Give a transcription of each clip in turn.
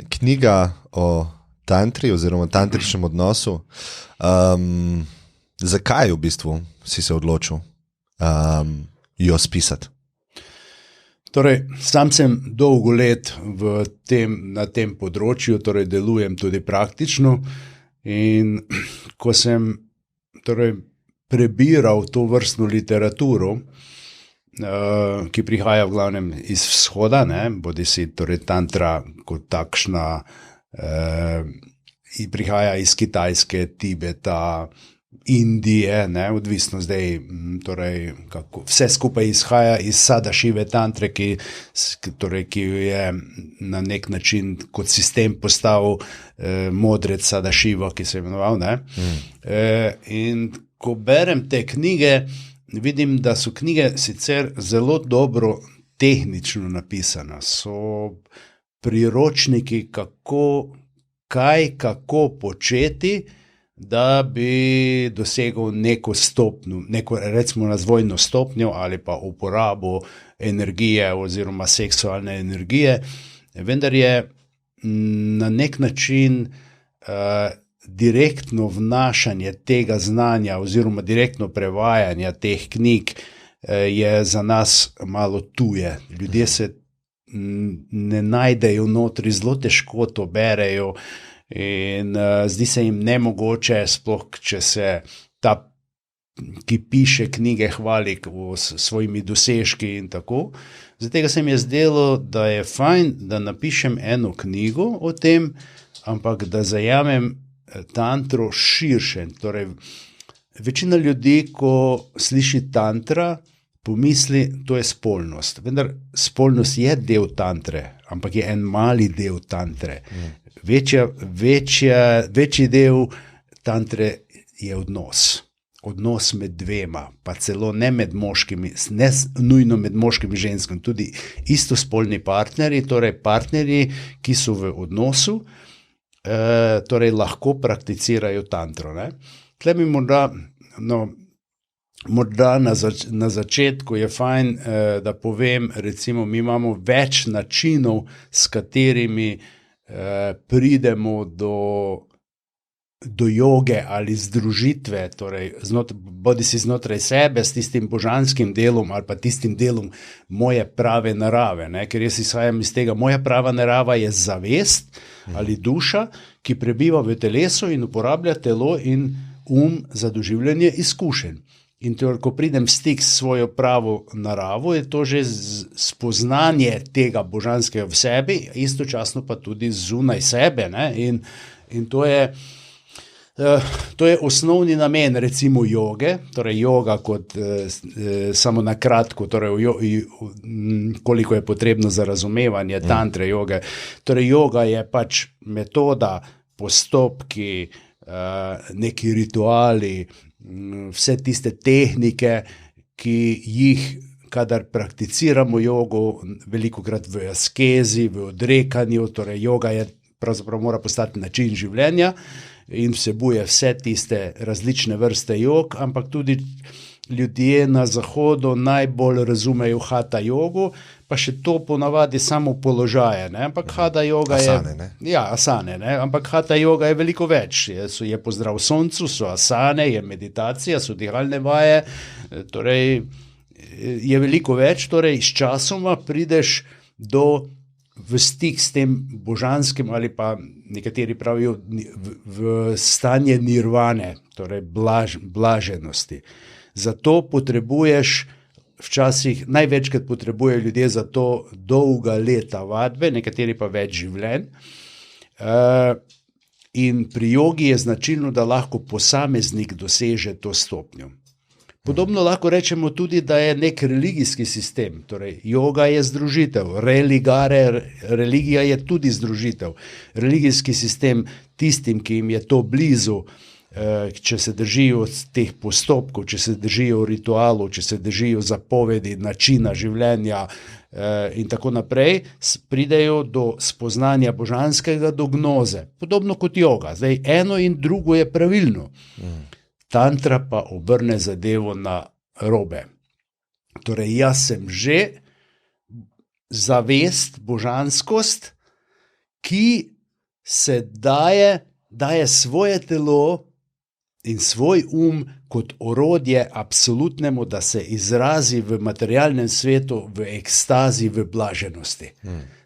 Knjiga o tantri oziroma tantričnem odnosu. Zakaj v bistvu si se odločil jo spisati? Torej, sam sem dolgo let na tem področju, torej delujem tudi praktično in ko sem prebiral to vrstno literaturo, ki prihaja v glavnem iz vzhoda, bodisi torej tantra kot takšna, prihaja iz Kitajske, Tibeta, Indije, odvisno zdaj, torej, vse skupaj izhaja iz Sadašive tantre, ki je na nek način kot sistem postavil modrec Sadašiva, ki se je imenoval. In ko berem te knjige, vidim, da so knjige sicer zelo dobro tehnično napisane. So priročniki, kako početi, da bi dosegel neko stopnjo, neko recimo razvojno stopnjo ali pa uporabo energije oziroma seksualne energije, vendar je na nek način direktno vnašanje tega znanja oziroma direktno prevajanje teh knjig je za nas malo tuje. Ljudje se ne najdejo notri, zelo težko to berejo, in zdi se jim nemogoče, sploh če se ta, ki piše knjige, hvali s svojimi dosežki in tako. Zato se mi je zdelo, da je fajn, da napišem eno knjigo o tem, ampak da zajamem tantro širše. Torej, večina ljudi, ko sliši tantra, pomisli, to je spolnost. Vendar spolnost je del tantre, ampak je en mali del tantre. Večji del tantre je odnos med dvema, pa celo ne med moškimi, ne nujno med moškimi in ženskami, tudi istospolni partnerji, torej partnerji, ki so v odnosu, torej lahko prakticirajo tantro. Tle bi morda na začetku je fajn, da povem, recimo, mi imamo več načinov, s katerimi pridemo do joge ali združitve, torej bodisi znotraj sebe s tistim božanskim delom ali pa tistim delom moje prave narave, ker jaz izhajam iz tega, moja prava narava je zavest ali duša, ki prebiva v telesu in uporablja telo in za doživljanje izkušenj. In torej, ko pridem v stik s svojo pravo naravo, je to že spoznanje tega božanskega v sebi, istočasno pa tudi zunaj sebe. In to je osnovni namen, recimo, joge, torej joga kot samo na kratko, torej koliko je potrebno za razumevanje tantre joge. Torej, joga je pač metoda, postopki, neki rituali, vse tiste tehnike, ki jih, kadar prakticiramo jogo, velikokrat v askezi, v odrekanju, torej joga je pravzaprav mora postati način življenja in vsebuje vse tiste različne vrste jog, ampak tudi ljudje na zahodu najbolj razumejo hatha jogo, pa še to ponavadi samo položaje, ampak hatha joga je... Asane, asane, ampak hatha joga je veliko več. Je pozdrav soncu, so asane, je meditacija, so dihalne vaje, torej je veliko več, torej s časoma prideš v stik s tem božanskim ali pa nekateri pravijo v stanje nirvane, torej blaženosti. Zato potrebuješ včasih, največkrat potrebujejo ljudje za to dolga leta vadbe, nekateri pa več življenj. In pri jogi je značilno, da lahko posameznik doseže to stopnjo. Podobno lahko rečemo tudi, da je nek religijski sistem, torej joga je združitev, religija je tudi združitev. Religijski sistem tistim, ki jim je to blizu, če se držijo teh postopkov, če se držijo ritualov, če se držijo zapovedi, načina življenja in tako naprej, pridejo do spoznanja božanskega, do gnoze. Podobno kot joga. Zdaj, eno in drugo je pravilno. Tantra pa obrne zadevo na robe. Torej, jaz sem že zavest, božanskost, ki se daje svoje telo in svoj kot orodje absolutnemu, da se izrazi v materialnem svetu, v ekstazi, v blaženosti.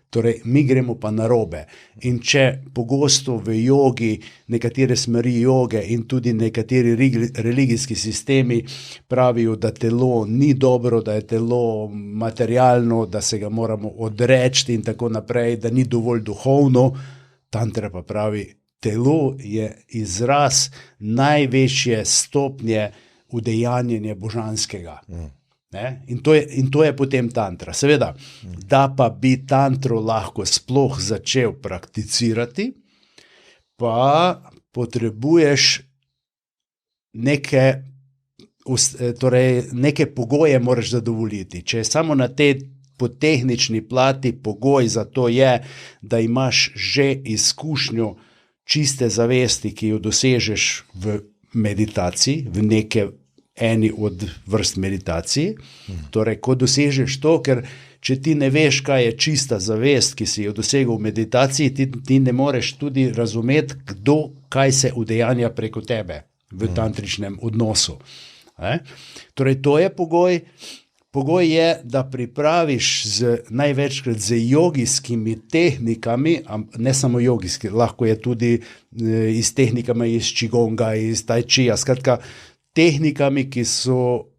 Torej, mi gremo pa narobe. In če pogosto v jogi, nekatere smeri joge in tudi nekateri religijski sistemi pravijo, da telo ni dobro, da je telo materialno, da se ga moramo odreči in tako naprej, da ni dovolj duhovno, tantra pa pravi, telo je izraz največje stopnje udejanjenja božanskega. Ne? In to je potem tantra. Seveda, da pa bi tantro lahko sploh začel prakticirati, pa potrebuješ neke pogoje moraš zadovoljiti. Če je samo na po tehnični plati pogoj za to je, da imaš že izkušnjo čiste zavesti, ki jo dosežeš v meditaciji, v eni od vrst meditacij. Torej, ko dosežeš to, ker če ti ne veš, kaj je čista zavest, ki si jo dosegel v meditaciji, ti ne moreš tudi razumeti, kaj se udejanja preko tebe v tantričnem odnosu. Torej, to je pogoj. Pogoj je, da pripraviš največkrat z jogijskimi tehnikami, ne samo jogijski, lahko je tudi iz tehnikami iz qigonga, iz tai chia, skratka, tehnikami, ki so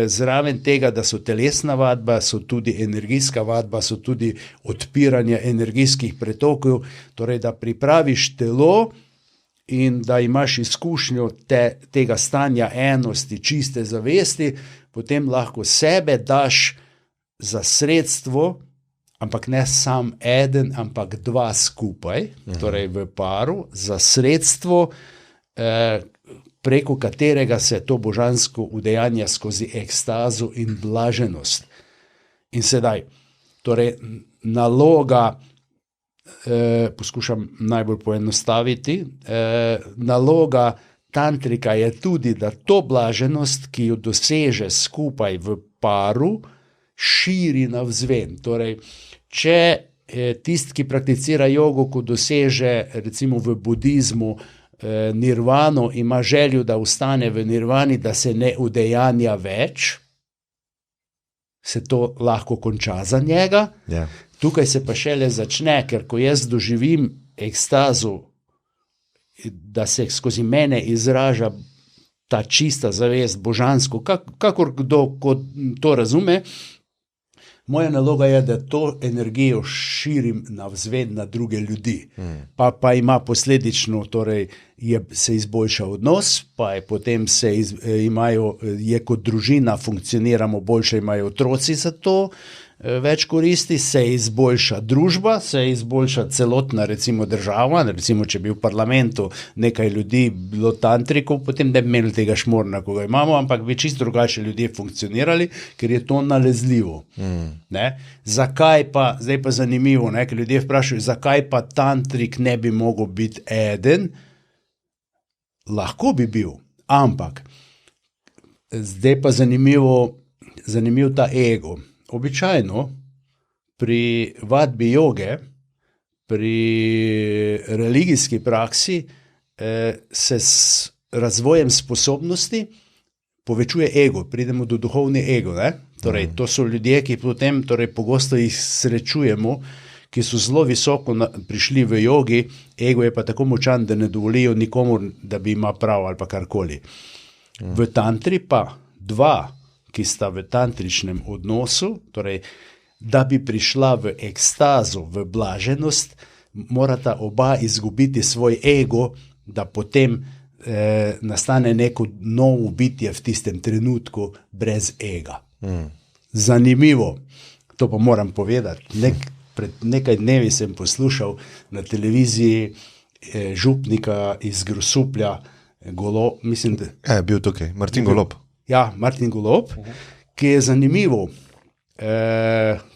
zraven tega, da so telesna vadba, so tudi energijska vadba, so tudi odpiranje energijskih pretokov, torej da pripraviš telo in da imaš izkušnjo tega stanja enosti, čiste zavesti, potem lahko sebe daš za sredstvo, ampak ne sam eden, ampak dva skupaj, torej v paru, za sredstvo, preko katerega se to božansko udejanja skozi ekstazo in blaženost. In sedaj, torej naloga, poskušam najbolj poenostaviti, naloga tantrika je tudi, da to blaženost, ki jo doseže skupaj v paru, širi navzven. Torej, če tisti, ki prakticira jogo, ko doseže recimo v budizmu nirvano, ima željo, da ostane v nirvani, da se ne udejanja več, se to lahko konča za njega. Yeah. Tukaj se pa šele začne, ker ko jaz doživim ekstazo, da se skozi mene izraža ta čista zavest božansko, kakor kdo to razume, moja naloga je, da to energijo širim navzven na druge ljudi. Pa ima posledično, torej se izboljša odnos, pa je potem je kot družina, funkcioniramo boljše, imajo otroci za to, več koristi, se izboljša družba, se izboljša celotna recimo država, recimo če bi v parlamentu nekaj ljudi bilo tantrikov, potem ne bi imeli tega šmorna, ko ga imamo, ampak bi čisto drugače ljudje funkcionirali, ker je to nalezljivo. Zakaj pa, zdaj pa zanimivo, ker ljudje vprašajo, zakaj pa tantrik ne bi mogel biti eden? Lahko bi bil, ampak zdaj pa zanimiv ta ego. Običajno pri vadbi joge, pri religijski praksi se s razvojem sposobnosti povečuje ego, pridemo do duhovni ego. Torej, to so ljudje, ki potem pogosto jih srečujemo, ki so zelo visoko prišli v jogi, ego je pa tako močan, da ne dovolijo nikomur, da bi ima prav ali pa karkoli. V tantri pa dva, ki sta v tantričnem odnosu, torej, da bi prišla v ekstazo, v blaženost, morata oba izgubiti svoj ego, da potem nastane neko novo bitje v tistem trenutku brez ega. Zanimivo, to pa moram povedati. Pred nekaj dnevi sem poslušal na televiziji župnika iz Grosuplja, mislim, da... Je bil tukaj, Martin Golob. Ja, Martin Golob, ki je zanimivo,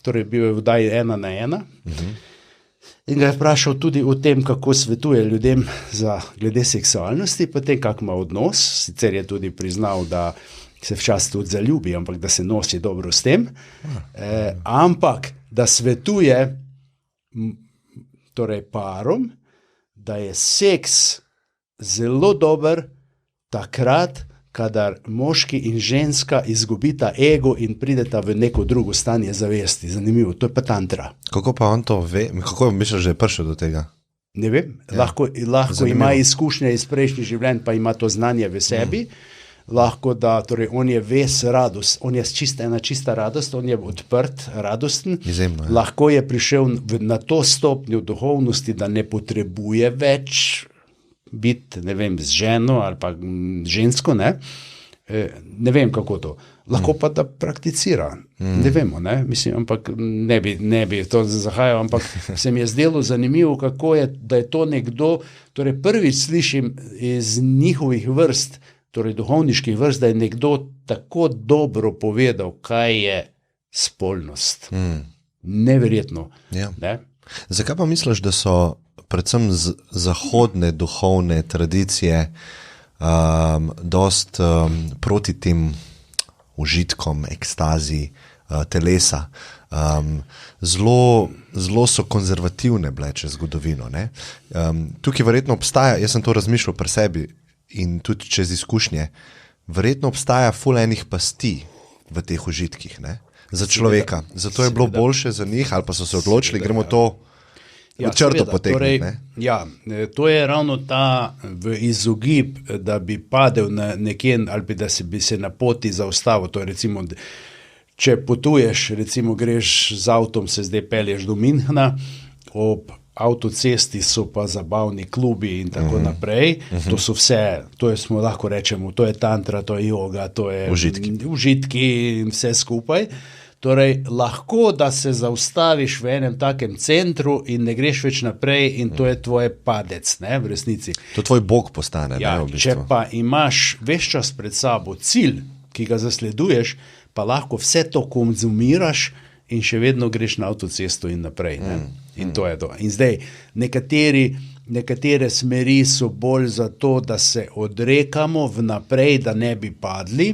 torej bil je v vdaji 1 na 1 in ga je vprašal tudi o tem, kako svetuje ljudem glede seksualnosti, potem kak ima odnos, sicer je tudi priznal, da se včasih tudi zaljubi, ampak da se nosi dobro s tem, ampak da svetuje, torej parom, da je seks zelo dober takrat, kadar moški in ženska izgubita ego in prideta v neko drugo stanje zavesti. Zanimivo, to je pa tantra. Kako pa on to ve? Kako misliš, že je prišel do tega? Ne vem, lahko ima izkušnje iz prejšnjih življenj, pa ima to znanje v sebi. Lahko da, torej on je ves radost, on je ena čista radost, on je odprt, radosten. Izjemno, ja. Lahko je prišel na to stopnjo duhovnosti, da ne potrebuje več biti, ne vem, z ženo ali pa žensko, ne? Ne vem, kako to. Lahko pa da prakticira, ne vemo, ne? Mislim, ampak ne bi to zahajal, ampak se mi je zdelo zanimivo, kako je, da je to nekdo, torej prvič slišim iz njihovih vrst, torej duhovniških vrst, da je nekdo tako dobro povedal, kaj je spolnost. Neverjetno. Ja. Ne? Zakaj pa misliš, da so predvsem zahodne duhovne tradicije dost proti tem užitkom, ekstazi, telesa? Zelo so konzervativne bile čez zgodovino. Ne? Tukaj verjetno obstaja, jaz sem to razmišljal pri sebi in tudi čez izkušnje, verjetno obstaja ful enih pasti v teh užitkih, ne? Za človeka. Zato je bilo boljše za njih, ali pa so se odločili, gremo to v črto potegniti. Torej, to je ravno ta v izogib, da bi padel na nekje, ali da bi se na poti zaustavil. To je recimo, če potuješ, recimo greš z avtom, se zdaj pelješ do Münchna, ob avtocesti so pa zabavni klubi in tako naprej. To so vse, to je, smo lahko rečemo, to je tantra, to je yoga, to je užitki in vse skupaj. Torej, lahko, da se zaustaviš v enem takem centru in ne greš več naprej in to je tvoj padec, ne, v resnici. To tvoj Bog postane, ja, ne, v bistvu. Če pa imaš ves čas pred sabo cilj, ki ga zasleduješ, pa lahko vse to konzumiraš in še vedno greš na avtocesto in naprej. Ne? In to je to. In zdaj, nekatere smeri so bolj za to, da se odrekamo vnaprej, da ne bi padli,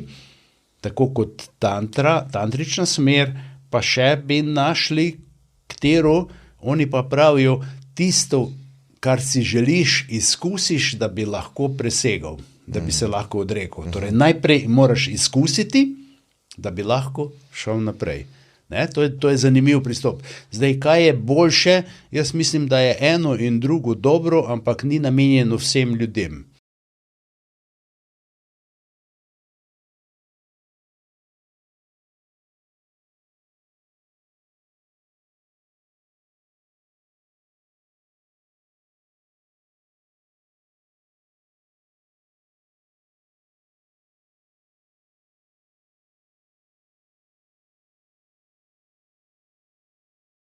tako kot tantrična smer, pa še bi našli, katero, oni pa pravijo, tisto, kar si želiš, izkusiš, da bi lahko presegal, da bi se lahko odrekel. Torej, najprej moraš izkusiti, da bi lahko šel naprej. Ne? To je zanimiv pristop. Zdaj, kaj je boljše? Jaz mislim, da je eno in drugo dobro, ampak ni namenjeno vsem ljudem.